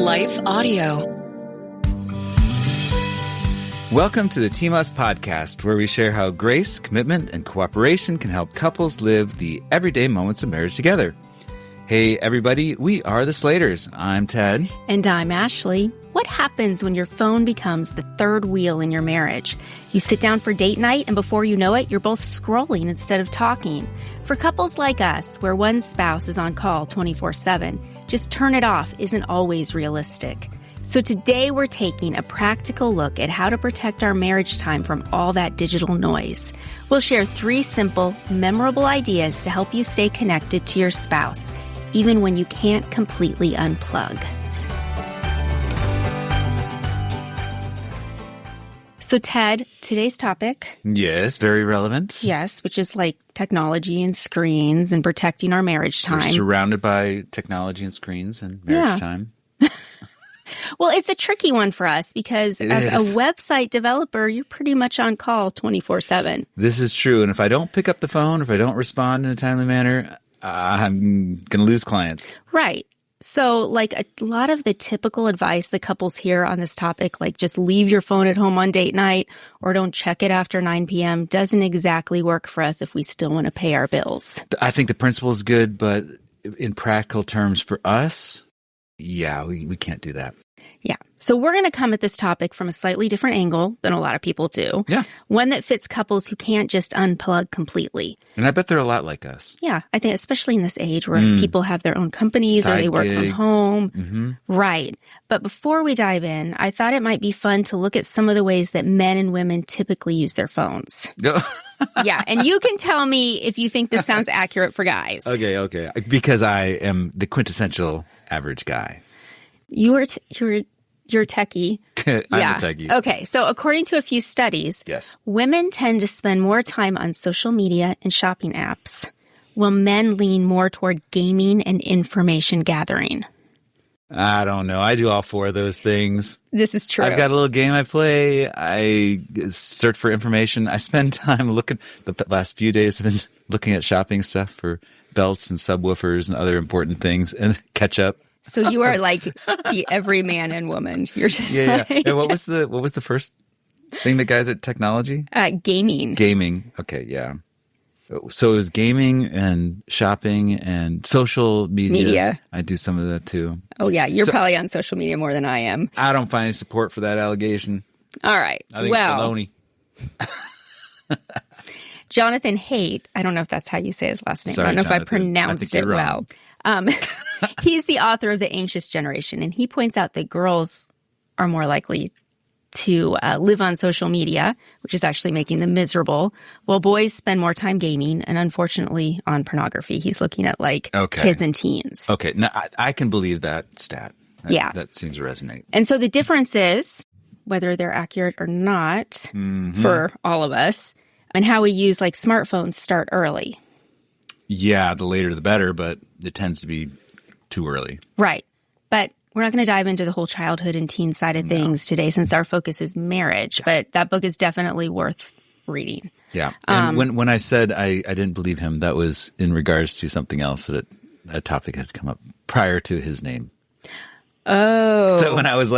Life Audio. Welcome to the TMUS podcast, where we share how grace, commitment, and cooperation can help couples live the everyday moments of marriage together. Hey, everybody, we are the Slaters. I'm Ted. And I'm Ashley. What happens when your phone becomes the third wheel in your marriage? You sit down for date night, and before you know it, you're both scrolling instead of talking. For couples like us, where one spouse is on call 24/7, just turn it off isn't always realistic. So today we're taking a practical look at how to protect our marriage time from all that digital noise. We'll share 3 simple, memorable ideas to help you stay connected to your spouse, even when you can't completely unplug. So Ted, today's topic. Yes, very relevant. Yes, which is like technology and screens and protecting our marriage time. We're surrounded by technology and screens and marriage time. Well, it's a tricky one for us because as a website developer, you're pretty much on call 24/7. This is true. And if I don't pick up the phone, if I don't respond in a timely manner, I'm going to lose clients. Right. So like a lot of the typical advice that couples hear on this topic, like just leave your phone at home on date night or don't check it after 9 p.m. doesn't exactly work for us if we still want to pay our bills. I think the principle is good, but in practical terms for us, we can't do that. Yeah. So we're going to come at this topic from a slightly different angle than a lot of people do. Yeah. One that fits couples who can't just unplug completely. And I bet they're a lot like us. Yeah. I think especially in this age where people have their own companies Side or they work gigs. from home. Mm-hmm. Right. But before we dive in, I thought it might be fun to look at some of the ways that men and women typically use their phones. Yeah. And you can tell me if you think this sounds accurate for guys. Okay. Because I am the quintessential average guy. You're a techie. I'm a techie. Okay. So according to a few studies, Yes. women tend to spend more time on social media and shopping apps, while men lean more toward gaming and information gathering. I don't know. I do all 4 of those things. This is true. I've got a little game I play. I search for information. I spend time looking. The last few days have been looking at shopping stuff for belts and subwoofers and other important things and catch up. So you are like the every man and woman. You're just Yeah. like... And what was the first thing that guys at technology? Gaming. Gaming. Okay, yeah. So it was gaming and shopping and social media. I do some of that too. Oh yeah, you're probably on social media more than I am. I don't find any support for that allegation. All right. I think it's baloney. Jonathan Haidt, I don't know if that's how you say his last name. Sorry, I don't know Jonathan. if I pronounced it well. He's the author of The Anxious Generation, and he points out that girls are more likely to live on social media, which is actually making them miserable, while boys spend more time gaming and, unfortunately, on pornography. He's looking at, kids and teens. Okay. Now, I can believe that stat. That seems to resonate. And so the difference is, whether they're accurate or not, for all of us, and how we use, smartphones start early. Yeah, the later the better, but it tends to be too early. Right. But we're not going to dive into the whole childhood and teen side of things today since our focus is marriage. But that book is definitely worth reading. Yeah. And when I said I didn't believe him, that was in regards to something else that a topic had come up prior to his name. Oh. So when I was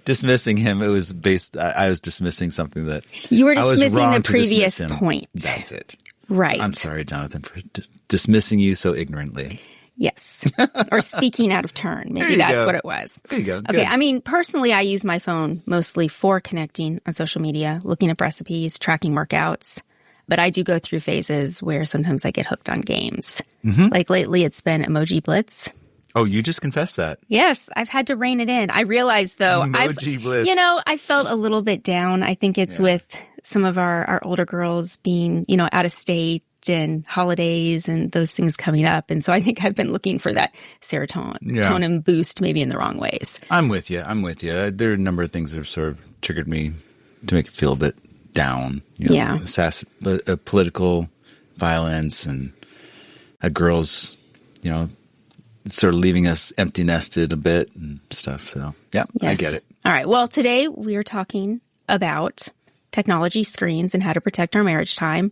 dismissing him, it was I was dismissing something that you were dismissing the previous point. That's it. Right. So I'm sorry, Jonathan, for dismissing you so ignorantly. Yes. Or speaking out of turn. Maybe that's what it was. There you go. Okay. Good. I mean, personally, I use my phone mostly for connecting on social media, looking up recipes, tracking workouts. But I do go through phases where sometimes I get hooked on games. Mm-hmm. Like lately, it's been Emoji Blitz. Oh, you just confessed that. Yes, I've had to rein it in. I realized, though, Emoji Bliss. I felt a little bit down. I think it's with some of our older girls being, out of state and holidays and those things coming up. And so I think I've been looking for that serotonin boost, maybe in the wrong ways. I'm with you. There are a number of things that have sort of triggered me to make it feel a bit down. Political violence and girls, sort of leaving us empty nested a bit and stuff. So, yes. I get it. All right. Well, today we are talking about technology, screens, and how to protect our marriage time.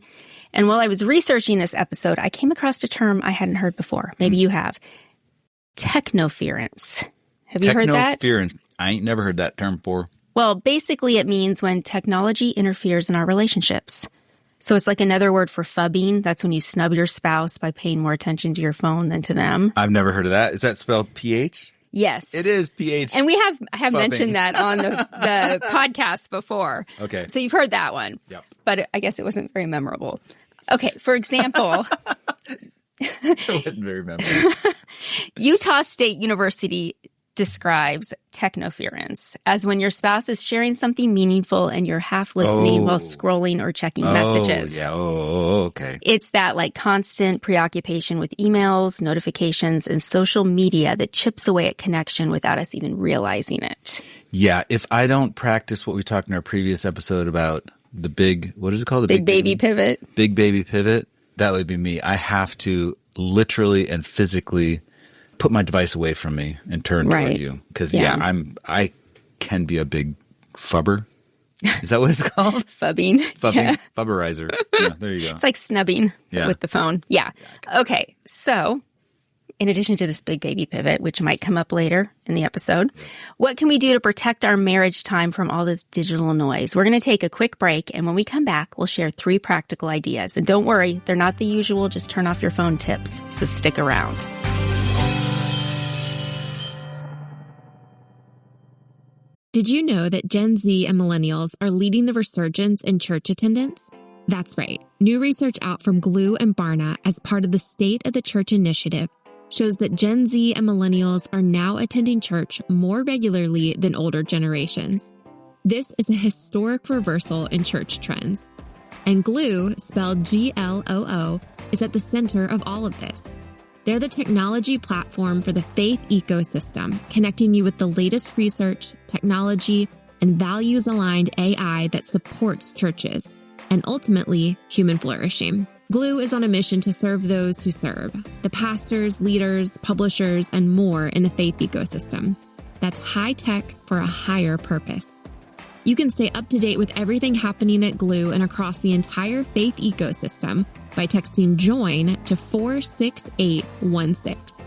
And while I was researching this episode, I came across a term I hadn't heard before. Maybe you have. Technoference. Have you heard that? Technoference. I ain't never heard that term before. Well, basically it means when technology interferes in our relationships. So it's like another word for phubbing. That's when you snub your spouse by paying more attention to your phone than to them. I've never heard of that. Is that spelled PH? Yes. It is PH. And I have mentioned that on the podcast before. Okay. So you've heard that one. Yep. But I guess it wasn't very memorable. Okay, for example... It wasn't very memorable. Utah State University describes technoference as when your spouse is sharing something meaningful and you're half listening while scrolling or checking messages. Yeah. Okay. It's that like constant preoccupation with emails, notifications, and social media that chips away at connection without us even realizing it. Yeah. If I don't practice what we talked in our previous episode about the big, what is it called? The big baby pivot. Big baby pivot. That would be me. I have to literally and physically put my device away from me and turn toward you. Because, I can be a big fubber. Is that what it's called? Phubbing. Yeah. Fubberizer. Yeah, there you go. It's like snubbing with the phone. Yeah. Okay. So, in addition to this big baby pivot, which might come up later in the episode, what can we do to protect our marriage time from all this digital noise? We're going to take a quick break, and when we come back, we'll share 3 practical ideas. And don't worry, they're not the usual just turn off your phone tips, so stick around. Did you know that Gen Z and millennials are leading the resurgence in church attendance? That's right. New research out from Glue and Barna as part of the State of the Church initiative shows that Gen Z and millennials are now attending church more regularly than older generations. This is a historic reversal in church trends. And Glue, spelled Gloo, is at the center of all of this. They're the technology platform for the faith ecosystem, connecting you with the latest research, technology, and values-aligned AI that supports churches, and ultimately, human flourishing. Glue is on a mission to serve those who serve, the pastors, leaders, publishers, and more in the faith ecosystem. That's high tech for a higher purpose. You can stay up to date with everything happening at Glue and across the entire faith ecosystem by texting JOIN to 46816.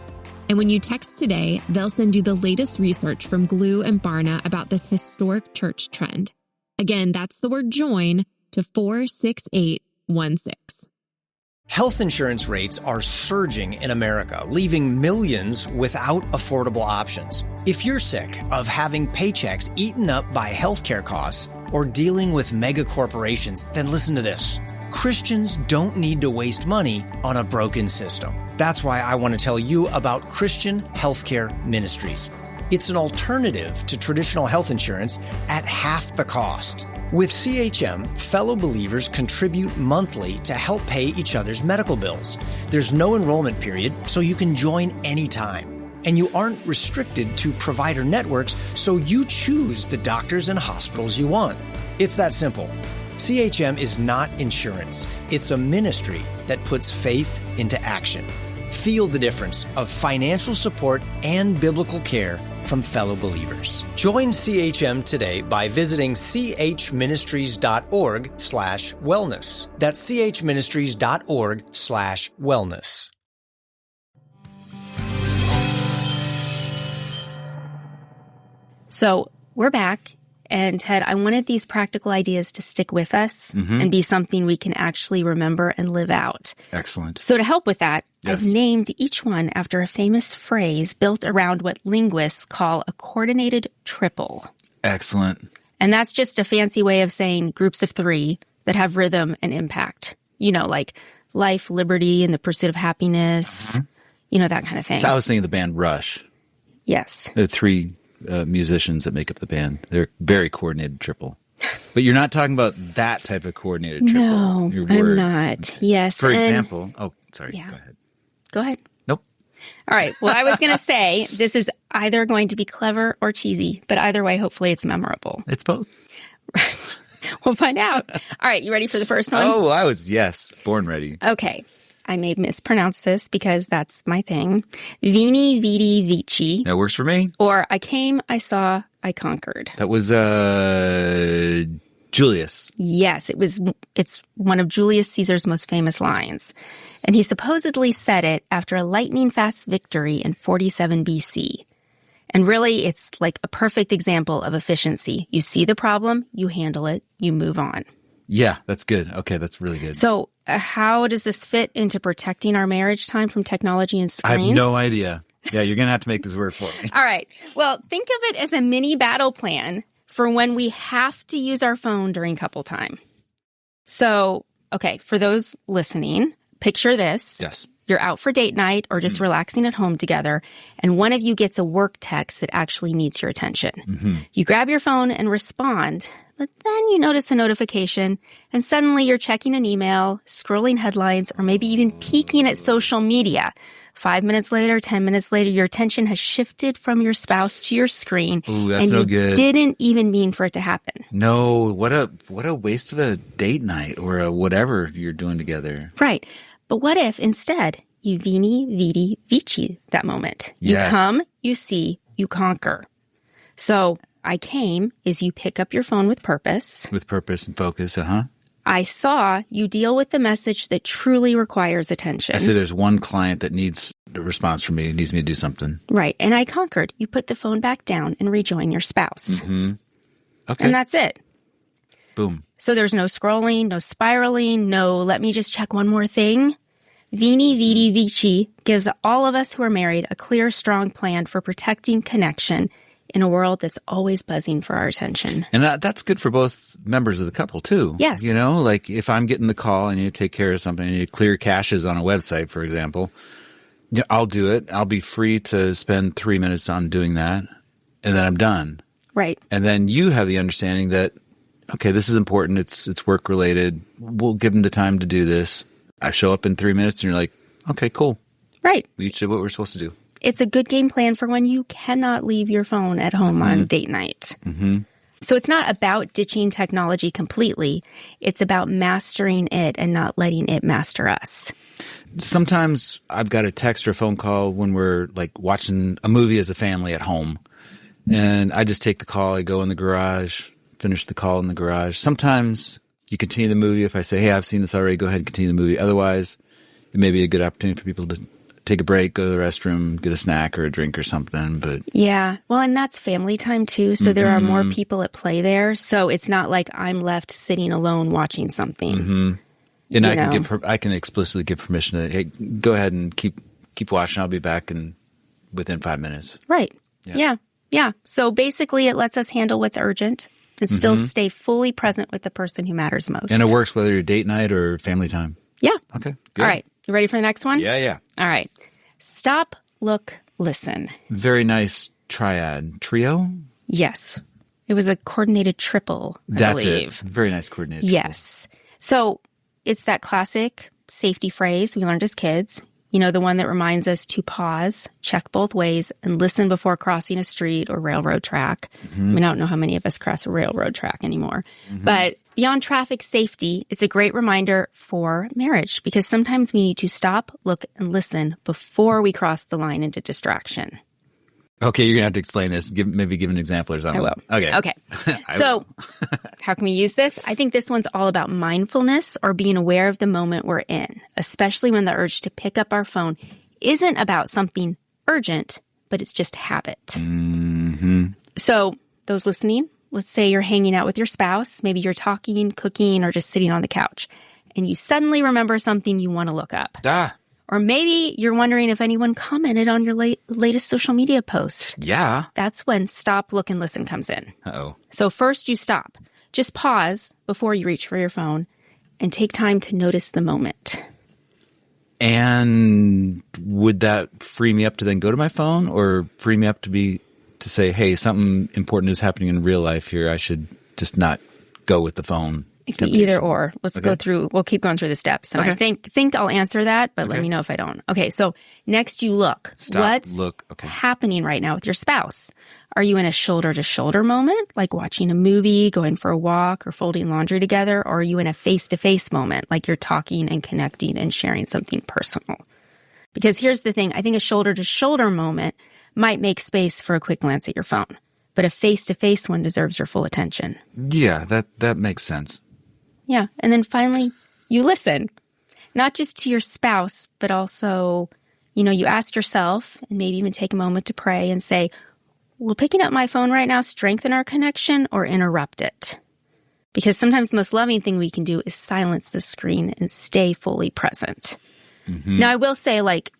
And when you text today, they'll send you the latest research from Glue and Barna about this historic church trend. Again, that's the word JOIN to 46816. Health insurance rates are surging in America, leaving millions without affordable options. If you're sick of having paychecks eaten up by healthcare costs or dealing with mega corporations, then listen to this. Christians don't need to waste money on a broken system. That's why I want to tell you about Christian Healthcare Ministries. It's an alternative to traditional health insurance at half the cost. With CHM, fellow believers contribute monthly to help pay each other's medical bills. There's no enrollment period, so you can join anytime. And you aren't restricted to provider networks, so you choose the doctors and hospitals you want. It's that simple. CHM is not insurance. It's a ministry that puts faith into action. Feel the difference of financial support and biblical care from fellow believers. Join CHM today by visiting chministries.org/wellness. That's chministries.org/wellness. So we're back. And Ted, I wanted these practical ideas to stick with us and be something we can actually remember and live out. Excellent. So to help with that, Yes. I've named each one after a famous phrase built around what linguists call a coordinated triple. Excellent. And that's just a fancy way of saying groups of 3 that have rhythm and impact. You know, like life, liberty, and the pursuit of happiness. You know, that kind of thing. So I was thinking of the band Rush. Yes. There are 3 musicians that make up the band. They're very coordinated triple. But you're not talking about that type of coordinated triple. No, Your I'm words. not. Okay. Yes. For example, sorry, Yeah. go ahead. Go ahead. Nope. All right. Well, I was going to say this is either going to be clever or cheesy, but either way, hopefully it's memorable. It's both. We'll find out. All right. You ready for the first one? Oh, yes, born ready. Okay. I may mispronounce this because that's my thing. Veni, vidi, vici. That works for me. Or I came, I saw, I conquered. That was Julius. Yes, it's one of Julius Caesar's most famous lines. And he supposedly said it after a lightning-fast victory in 47 BC. And really, it's like a perfect example of efficiency. You see the problem, you handle it, you move on. Yeah, that's good. Okay, that's really good. So how does this fit into protecting our marriage time from technology and I screens? have no idea. Yeah, you're going to have to make this work for me. All right. Well, think of it as a mini battle plan for when we have to use our phone during couple time. So, okay, for those listening, picture this. Yes. You're out for date night or just relaxing at home together, and one of you gets a work text that actually needs your attention. You grab your phone and respond, but then you notice a notification, and suddenly you're checking an email, scrolling headlines, or maybe even peeking at social media. 5 minutes later, 10 minutes later, your attention has shifted from your spouse to your screen. Ooh, that's and no you good. didn't even mean for it to happen. No, what a waste of a date night or a whatever you're doing together. Right. But what if instead you vini, vidi, vici that moment? Yes. You come, you see, you conquer. So I came is you pick up your phone with purpose. With purpose and focus, uh-huh. I saw you deal with the message that truly requires attention. I say there's one client that needs a response from me, needs me to do something. Right. And I conquered. You put the phone back down and rejoin your spouse. Okay. And that's it. Boom. So there's no scrolling, no spiraling, no let me just check one more thing. Vini, vidi, vici gives all of us who are married a clear, strong plan for protecting connection in a world that's always buzzing for our attention. And that's good for both members of the couple, too. Yes. You know, like if I'm getting the call and you take care of something and you clear caches on a website, for example, yeah, I'll do it. I'll be free to spend 3 minutes on doing that, and then I'm done. Right. And then you have the understanding that, okay, this is important. It's work related. We'll give them the time to do this. I show up in 3 minutes and you're like, okay, cool. Right. We each did what we're supposed to do. It's a good game plan for when you cannot leave your phone at home on date night. So it's not about ditching technology completely. It's about mastering it and not letting it master us. Sometimes I've got a text or a phone call when we're like watching a movie as a family at home. And I just take the call. I go in the garage, finish the call in the garage. Sometimes you continue the movie. If I say, hey, I've seen this already, go ahead and continue the movie. Otherwise, it may be a good opportunity for people to take a break, go to the restroom, get a snack or a drink or something. But yeah, well, and that's family time too. So there are more people at play there. So it's not like I'm left sitting alone watching something. And I can explicitly give permission to, hey, go ahead and keep watching. I'll be back within 5 minutes. Right. Yeah. So basically, it lets us handle what's urgent and still stay fully present with the person who matters most. And it works whether you're date night or family time. Yeah. Okay. Good. All right. You ready for the next one? Yeah. All right. Stop, look, listen. Very nice trio. Yes. It was a coordinated triple, I believe. It. Very nice coordinated Yes. So it's that classic safety phrase we learned as kids. You know, the one that reminds us to pause, check both ways, and listen before crossing a street or railroad track. I mean, I don't know how many of us cross a railroad track anymore. But beyond traffic safety, it's a great reminder for marriage because sometimes we need to stop, look, and listen before we cross the line into distraction. Okay, you're going to have to explain this. Maybe give an example or something. I will. Okay. So how can we use this? I think this one's all about mindfulness or being aware of the moment we're in, especially when the urge to pick up our phone isn't about something urgent, but it's just habit. So those listening, let's say you're hanging out with your spouse. Maybe you're talking, cooking, or just sitting on the couch, and you suddenly remember something you want to look up. Or maybe you're wondering if anyone commented on your latest social media post. Yeah. That's when stop, look, and listen comes in. Uh-oh. So first you stop. Just pause before you reach for your phone and take time to notice the moment. And would that free me up to then go to my phone or free me up to say, hey, something important is happening in real life here. I should just not go with the phone. Either or. Let's go through. We'll keep going through the steps. And I think I'll answer that, but let me know if I don't. Okay, so next you look. What's happening right now with your spouse? Are you in a shoulder-to-shoulder moment, like watching a movie, going for a walk, or folding laundry together? Or are you in a face-to-face moment, like you're talking and connecting and sharing something personal? Because here's the thing. I think a shoulder-to-shoulder moment might make space for a quick glance at your phone, but a face-to-face one deserves your full attention. Yeah, that makes sense. Yeah. And then finally, you listen, not just to your spouse, but also, you ask yourself and maybe even take a moment to pray and say, will picking up my phone right now strengthen our connection or interrupt it? Because sometimes the most loving thing we can do is silence the screen and stay fully present. Mm-hmm. Now, I will say, like,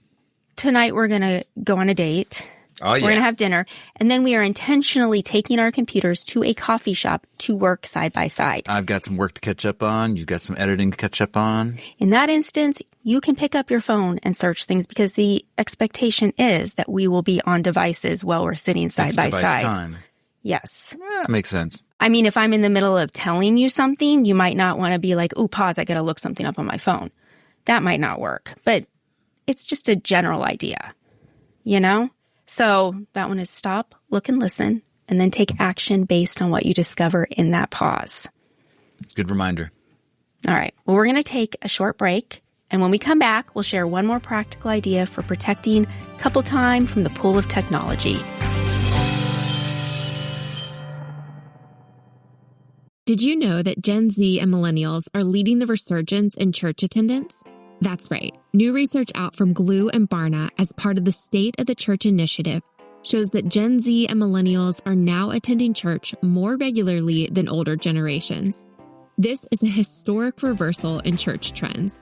tonight we're going to go on a date. Oh, yeah. We're going to have dinner. And then we are intentionally taking our computers to a coffee shop to work side by side. I've got some work to catch up on. You've got some editing to catch up on. In that instance, you can pick up your phone and search things because the expectation is that we will be on devices while we're sitting side by side. Time. Yes. Yeah, that makes sense. I mean, if I'm in the middle of telling you something, you might not want to be like, ooh, pause, I got to look something up on my phone. That might not work. But it's just a general idea, you know? So that one is stop, look, and listen, and then take action based on what you discover in that pause. It's a good reminder. All right. Well, we're going to take a short break. And when we come back, we'll share one more practical idea for protecting couple time from the pull of technology. Did you know that Gen Z and millennials are leading the resurgence in church attendance? That's right. New research out from Glue and Barna as part of the State of the Church initiative shows that Gen Z and millennials are now attending church more regularly than older generations. This is a historic reversal in church trends.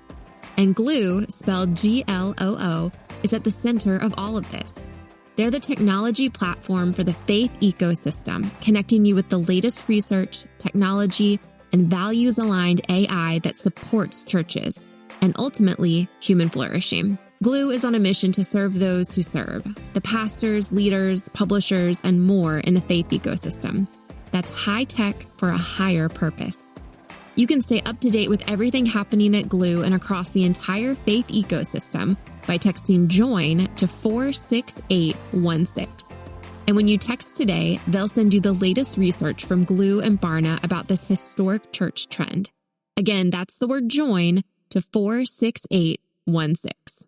And Glue, spelled Gloo, is at the center of all of this. They're the technology platform for the faith ecosystem, connecting you with the latest research, technology, and values-aligned AI that supports churches, and ultimately, human flourishing. Glue is on a mission to serve those who serve, the pastors, leaders, publishers, and more in the faith ecosystem. That's high tech for a higher purpose. You can stay up to date with everything happening at Glue and across the entire faith ecosystem by texting JOIN to 46816. And when you text today, they'll send you the latest research from Glue and Barna about this historic church trend. Again, that's the word JOIN to 46816.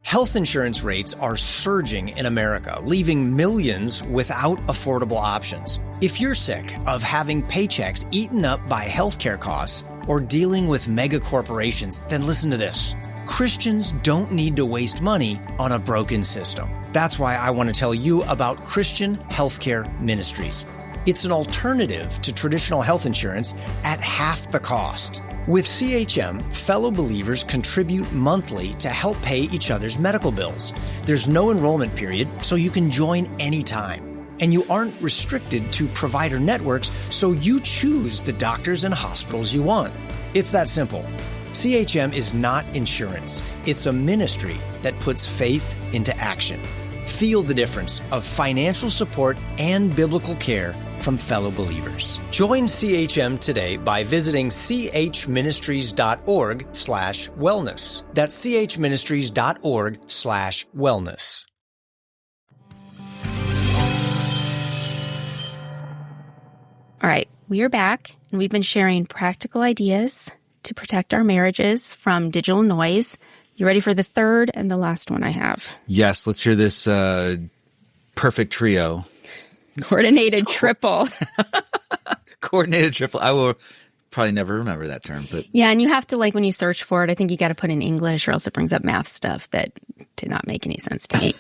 Health insurance rates are surging in America, leaving millions without affordable options. If you're sick of having paychecks eaten up by healthcare costs or dealing with mega corporations, then listen to this. Christians don't need to waste money on a broken system. That's why I want to tell you about Christian Healthcare Ministries. It's an alternative to traditional health insurance at half the cost. With CHM, fellow believers contribute monthly to help pay each other's medical bills. There's no enrollment period, so you can join anytime. And you aren't restricted to provider networks, so you choose the doctors and hospitals you want. It's that simple. CHM is not insurance. It's a ministry that puts faith into action. Feel the difference of financial support and biblical care from fellow believers. Join CHM today by visiting chministries.org/wellness. That's chministries.org/wellness. All right, we are back, and we've been sharing practical ideas to protect our marriages from digital noise. You ready for the third and the last one I have? Yes, let's hear this perfect trio. Coordinated triple. Coordinated triple. I will probably never remember that term, but yeah, and you have to, like, when you search for it, I think you got to put in English or else it brings up math stuff that did not make any sense to me.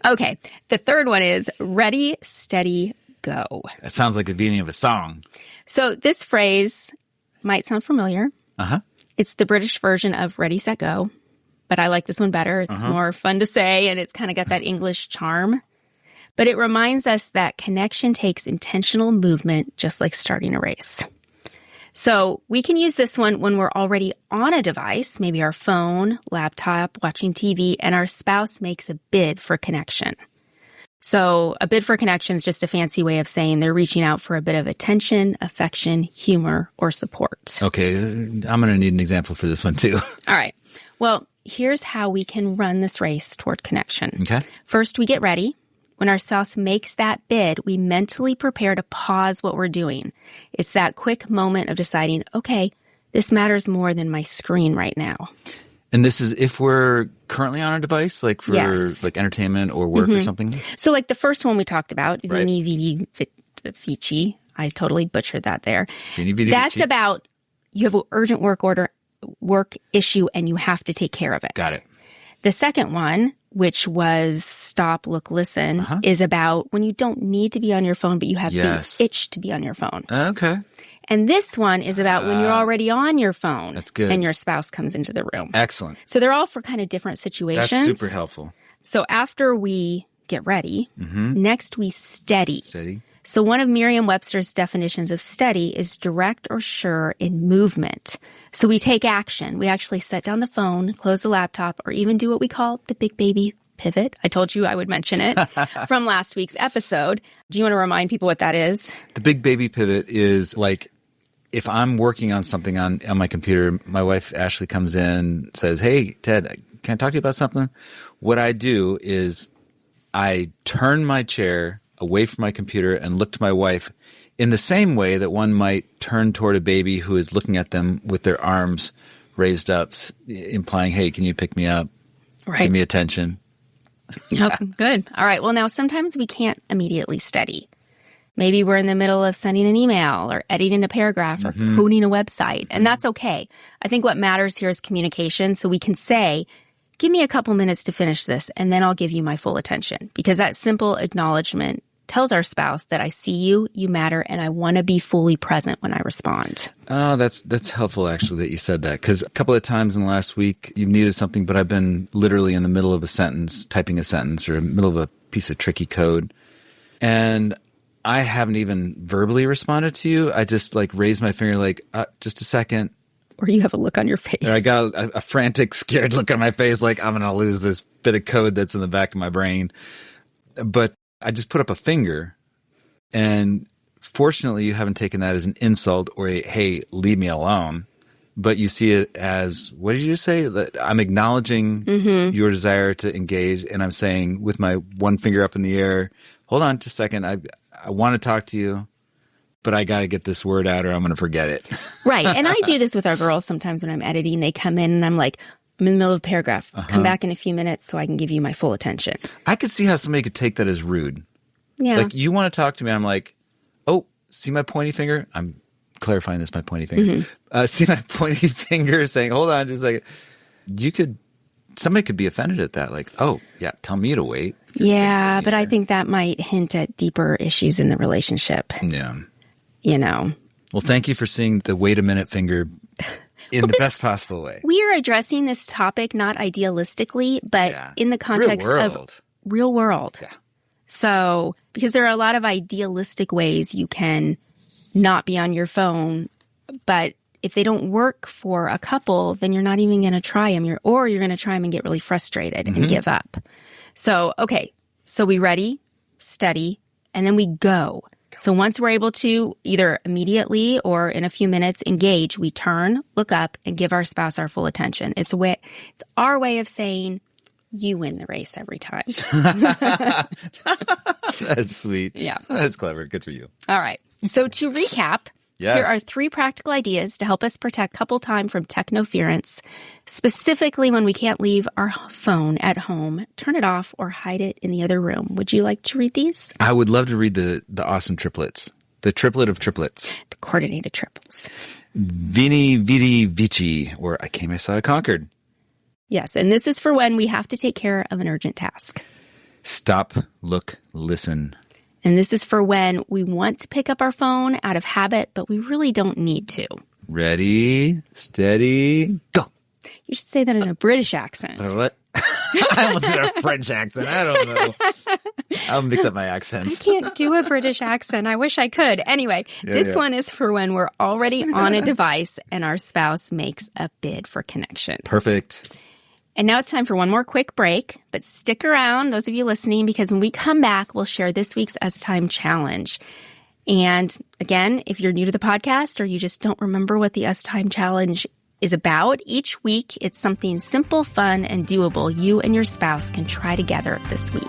Okay, the third one is ready, steady, go. That sounds like the beginning of a song. So this phrase might sound familiar. Uh-huh. It's the British version of ready, set, go, but I like this one better. It's more fun to say, and it's kind of got that English charm. But it reminds us that connection takes intentional movement, just like starting a race. So we can use this one when we're already on a device, maybe our phone, laptop, watching TV, and our spouse makes a bid for connection. So a bid for connection is just a fancy way of saying they're reaching out for a bit of attention, affection, humor, or support. Okay, I'm going to need an example for this one too. All right. Well, here's how we can run this race toward connection. Okay. First, we get ready. When our spouse makes that bid, we mentally prepare to pause what we're doing. It's that quick moment of deciding, okay, this matters more than my screen right now. And this is if we're currently on a device, like for like entertainment or work or something? So like the first one we talked about, Right. Vini Vidi Vici, I totally butchered that there. Vini Vidi That's Vici. about you have an urgent work issue and you have to take care of it. Got it. The second one, which was stop, look, listen is about when you don't need to be on your phone, but you have the itch to be on your phone. Okay. And this one is about when you're already on your phone. That's good. And your spouse comes into the room. Excellent. So they're all for kind of different situations. That's super helpful. So after we get ready, next we steady. Steady. So one of Merriam-Webster's definitions of steady is direct or sure in movement. So we take action. We actually set down the phone, close the laptop, or even do what we call the big baby pivot. I told you I would mention it from last week's episode. Do you want to remind people what that is? The big baby pivot is like if I'm working on something on my computer, my wife Ashley comes in and says, "Hey, Ted, can I talk to you about something?" What I do is I turn my chair away from my computer and look to my wife in the same way that one might turn toward a baby who is looking at them with their arms raised up, implying, "Hey, can you pick me up? Right. Give me attention." Yep, good. All right. Well, now sometimes we can't immediately steady. Maybe we're in the middle of sending an email or editing a paragraph or coding a website, and that's okay. I think what matters here is communication, so we can say, "Give me a couple minutes to finish this, and then I'll give you my full attention," because that simple acknowledgement tells our spouse that I see you, you matter, and I want to be fully present when I respond. Oh, that's helpful, actually, that you said that. Because a couple of times in the last week, you've needed something, but I've been literally in the middle of a sentence, typing a sentence, or in the middle of a piece of tricky code. And I haven't even verbally responded to you. I just like raised my finger like, just a second. Or you have a look on your face. Or I got a frantic, scared look on my face like I'm going to lose this bit of code that's in the back of my brain. But I just put up a finger, and fortunately you haven't taken that as an insult or a, "Hey, leave me alone." But you see it as, what did you say? That I'm acknowledging your desire to engage, and I'm saying with my one finger up in the air, "Hold on just a second. I want to talk to you, but I got to get this word out or I'm going to forget it." Right. And I do this with our girls sometimes when I'm editing. They come in and I'm like, "I'm in the middle of a paragraph. Come back in a few minutes so I can give you my full attention." I could see how somebody could take that as rude. Yeah. Like, you want to talk to me. I'm like, "Oh, see my pointy finger?" I'm clarifying this, my pointy finger. See my pointy finger saying, "Hold on just a second." Somebody could be offended at that. Like, "Oh, yeah, tell me to wait." Yeah, but I think that might hint at deeper issues in the relationship. Yeah. You know. Well, thank you for seeing the wait a minute finger in the best possible way. We are addressing this topic not idealistically, but in the context of real world. Yeah. So, because there are a lot of idealistic ways you can not be on your phone, but if they don't work for a couple, then you're not even going to try them. You're going to try them and get really frustrated and give up. So, okay. So we ready, steady, and then we go. So once we're able to either immediately or in a few minutes engage, we turn, look up, and give our spouse our full attention. It's our way of saying, "You win the race every time." That's sweet. Yeah. That's clever. Good for you. All right. So to recap, Yes. Here are 3 practical ideas to help us protect couple time from technoference, specifically when we can't leave our phone at home, turn it off, or hide it in the other room. Would you like to read these? I would love to read the awesome triplets. The triplet of triplets. The coordinated triples. Vini, Vidi, Vici, or I came, I saw, I conquered. Yes, and this is for when we have to take care of an urgent task. Stop, look, listen. And this is for when we want to pick up our phone out of habit, but we really don't need to. Ready, steady, go. You should say that in a British accent. What? I almost did a French accent. I don't know. I'll mix up my accents. I can't do a British accent. I wish I could. Anyway, this one is for when we're already on a device and our spouse makes a bid for connection. Perfect. And now it's time for one more quick break, but stick around, those of you listening, because when we come back, we'll share this week's Us Time Challenge. And again, if you're new to the podcast or you just don't remember what the Us Time Challenge is about, each week it's something simple, fun, and doable you and your spouse can try together this week.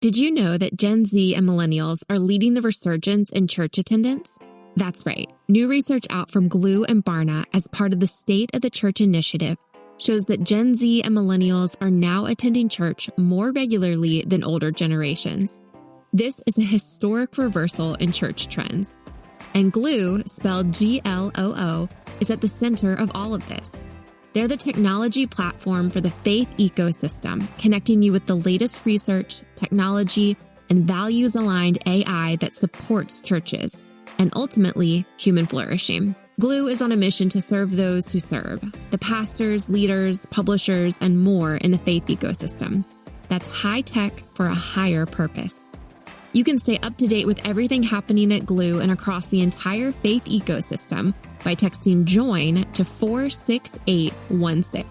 Did you know that Gen Z and millennials are leading the resurgence in church attendance? That's right. New research out from Glue and Barna as part of the State of the Church initiative shows that Gen Z and millennials are now attending church more regularly than older generations. This is a historic reversal in church trends. And Glue, spelled Gloo, is at the center of all of this. They're the technology platform for the faith ecosystem, connecting you with the latest research, technology, and values-aligned AI that supports churches, and ultimately, human flourishing. Glue is on a mission to serve those who serve, the pastors, leaders, publishers, and more in the faith ecosystem. That's high tech for a higher purpose. You can stay up to date with everything happening at Glue and across the entire faith ecosystem by texting JOIN to 46816.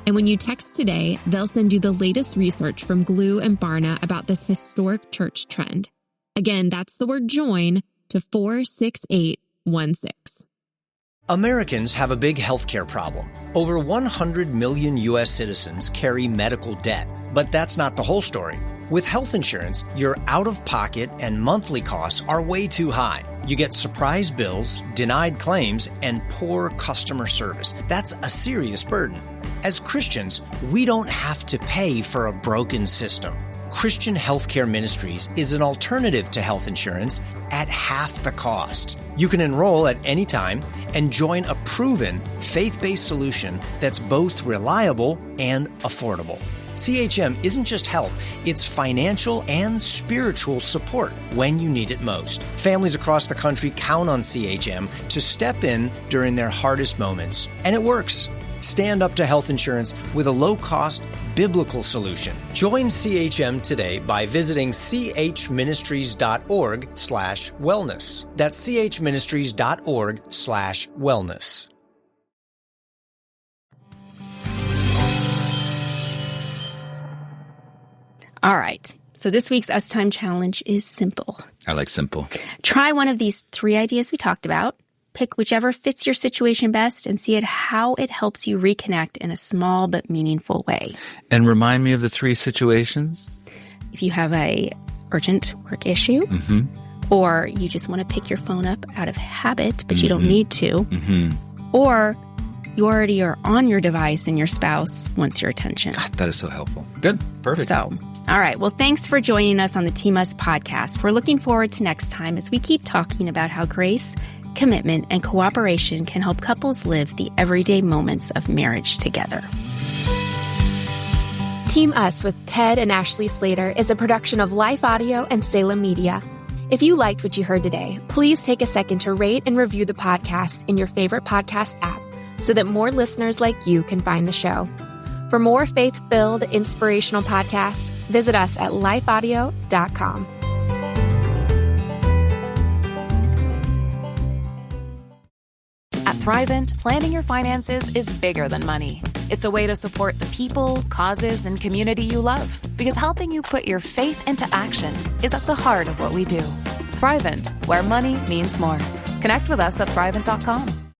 And when you text today, they'll send you the latest research from Glue and Barna about this historic church trend. Again, that's the word JOIN to 46816. Americans have a big healthcare problem. Over 100 million U.S. citizens carry medical debt, but that's not the whole story. With health insurance, your out-of-pocket and monthly costs are way too high. You get surprise bills, denied claims, and poor customer service. That's a serious burden. As Christians, we don't have to pay for a broken system. Christian Healthcare Ministries is an alternative to health insurance at half the cost. You can enroll at any time and join a proven faith-based solution that's both reliable and affordable. CHM isn't just help, it's financial and spiritual support when you need it most. Families across the country count on CHM to step in during their hardest moments. And it works. Stand up to health insurance with a low-cost, biblical solution. Join CHM today by visiting chministries.org/wellness. That's chministries.org/wellness. All right. So this week's Us Time Challenge is simple. I like simple. Try one of these 3 ideas we talked about. Pick whichever fits your situation best and see how it helps you reconnect in a small but meaningful way. And remind me of the 3 situations. If you have a urgent work issue, or you just want to pick your phone up out of habit, but you don't need to, or you already are on your device and your spouse wants your attention. That is so helpful. Good. Perfect. So, all right. Well, thanks for joining us on the Team Us podcast. We're looking forward to next time as we keep talking about how grace, commitment, and cooperation can help couples live the everyday moments of marriage together. Team Us with Ted and Ashley Slater is a production of Life Audio and Salem Media. If you liked what you heard today, please take a second to rate and review the podcast in your favorite podcast app so that more listeners like you can find the show. For more faith-filled, inspirational podcasts, visit us at lifeaudio.com. At Thrivent, planning your finances is bigger than money. It's a way to support the people, causes, and community you love, because helping you put your faith into action is at the heart of what we do. Thrivent, where money means more. Connect with us at Thrivent.com.